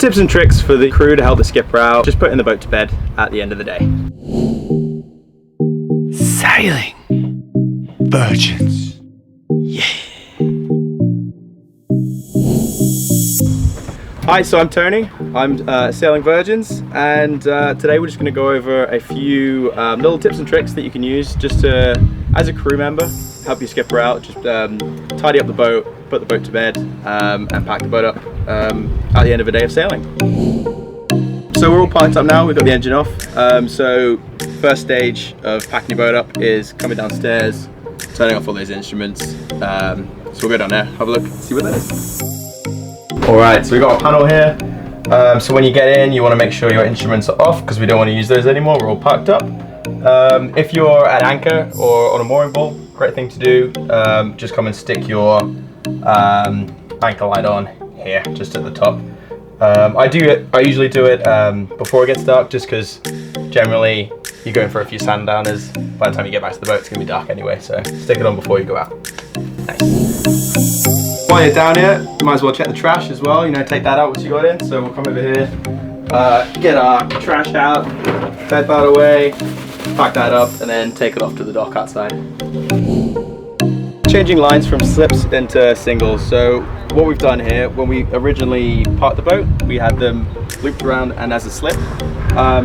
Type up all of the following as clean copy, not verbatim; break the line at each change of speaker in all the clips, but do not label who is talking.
Tips and tricks for the crew to help the skipper out. Just putting the boat to bed at the end of the day.
Sailing virgins. Yeah.
Hi, so I'm Tony. I'm Sailing Virgins, and today we're just going to go over a few little tips and tricks that you can use just to, as a crew member, help your skipper out. Just tidy up the boat, put the boat to bed, and pack the boat up at the end of a day of sailing. So we're all parked up now, we've got the engine off. So first stage of packing your boat up is coming downstairs, turning off all those instruments. So we'll go down there, have a look, see what that is. Alright, so we've got a panel here. So when you get in, you want to make sure your instruments are off because we don't want to use those anymore, we're all parked up. If you're at anchor or on a mooring pole, great thing to do, just come and stick your anchor light on here, just at the top. I usually do it before it gets dark, just because generally you're going for a few sundowners. By the time you get back to the boat, it's going to be dark anyway, so stick it on before you go out. Nice. While you're down here, you might as well check the trash as well, you know, take that out once you got in. So we'll come over here, get our trash out, bed that away, pack that up, and then take it off to the dock outside. Changing lines from slips into singles. So what we've done here, when we originally parked the boat, we had them looped around and as a slip.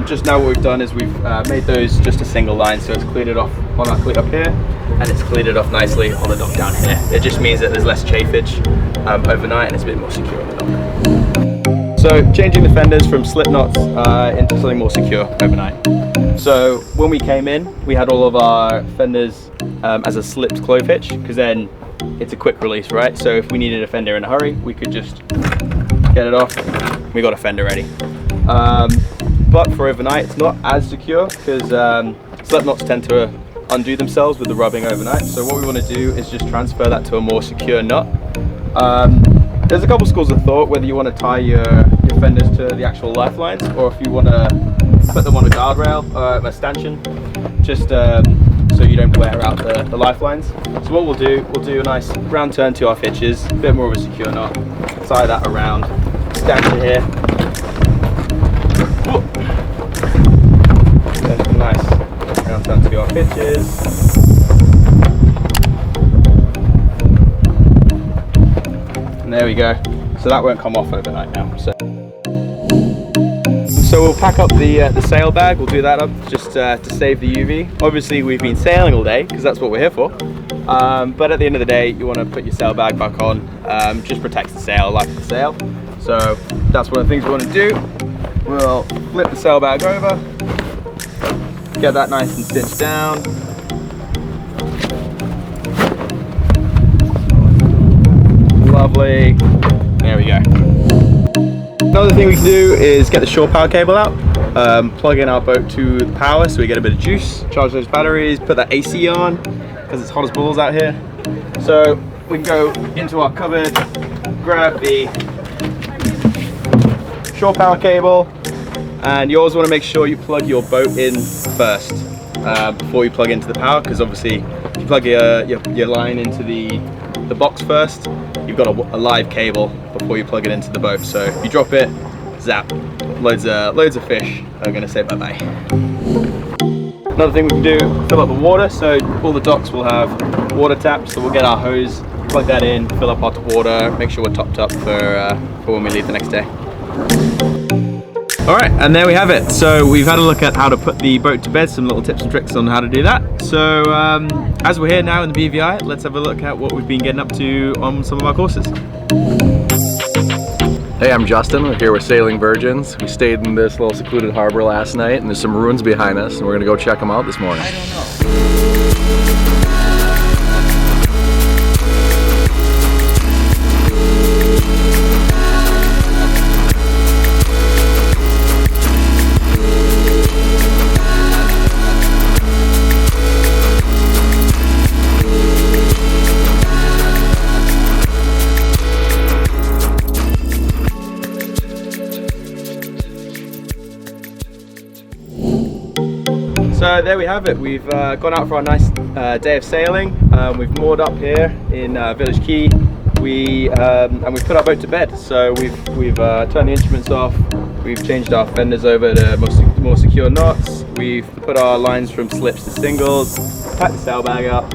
Just now what we've done is we've made those just a single line, so it's cleared it off on our cleat up here, and it's cleared it off nicely on the dock down here. It just means that there's less chafage overnight and it's a bit more secure on the dock. So changing the fenders from slip knots into something more secure overnight. So when we came in, we had all of our fenders as a slipped clove hitch, because then it's a quick release, right? So if we needed a fender in a hurry, we could just get it off, we got a fender ready. But for overnight, it's not as secure because slip knots tend to undo themselves with the rubbing overnight. So what we want to do is just transfer that to a more secure knot. There's a couple schools of thought whether you want to tie your fenders to the actual lifelines, or if you want to put them on a guardrail or a stanchion, just so you don't wear out the lifelines. So what we'll do a nice round turn to our hitches, a bit more of a secure knot, tie that around, stanchion here. Whoop. Nice round turn to our hitches. And there we go. So that won't come off overnight now. So we'll pack up the sail bag, we'll do that up just to save the UV. Obviously we've been sailing all day because that's what we're here for. But at the end of the day, you want to put your sail bag back on, just protects the sail, life of the sail. So that's one of the things we want to do. We'll flip the sail bag over, get that nice and cinched down. Lovely, there we go. Another thing we can do is get the shore power cable out, plug in our boat to the power so we get a bit of juice, charge those batteries, put that AC on because it's hot as balls out here. So we can go into our cupboard, grab the shore power cable, and you always want to make sure you plug your boat in first before you plug into the power, because obviously if you plug your line into the box first, you've got a live cable before you plug it into the boat. So if you drop it, zap, loads of fish are going to say bye-bye. Another thing we can do, fill up the water. So all the docks will have water taps, so we'll get our hose, plug that in, fill up hot water, make sure we're topped up for when we leave the next day. Alright, and there we have it. So we've had a look at how to put the boat to bed, some little tips and tricks on how to do that. So as we're here now in the BVI, let's have a look at what we've been getting up to on some of our courses.
Hey, I'm Justin. We're here with Sailing Virgins. We stayed in this little secluded harbor last night, and there's some ruins behind us, and we're gonna go check them out this morning.
I don't know.
So there we have it. We've gone out for our nice day of sailing. We've moored up here in Village Key. and we've put our boat to bed. So we've turned the instruments off. We've changed our fenders over to more secure knots. We've put our lines from slips to singles. Packed the sail bag up.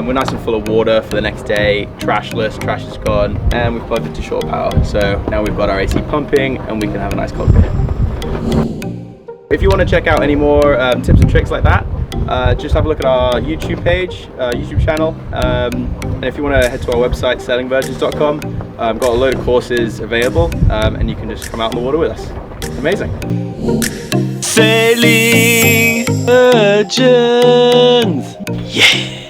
We're nice and full of water for the next day. Trashless, trash is gone, and we've plugged it to shore power. So now we've got our AC pumping, and we can have a nice cockpit. If you want to check out any more tips and tricks like that, just have a look at our YouTube page, YouTube channel, and if you want to head to our website, sailingvirgins.com, got a load of courses available, and you can just come out on the water with us. It's amazing.
Sailing Virgins. Yeah.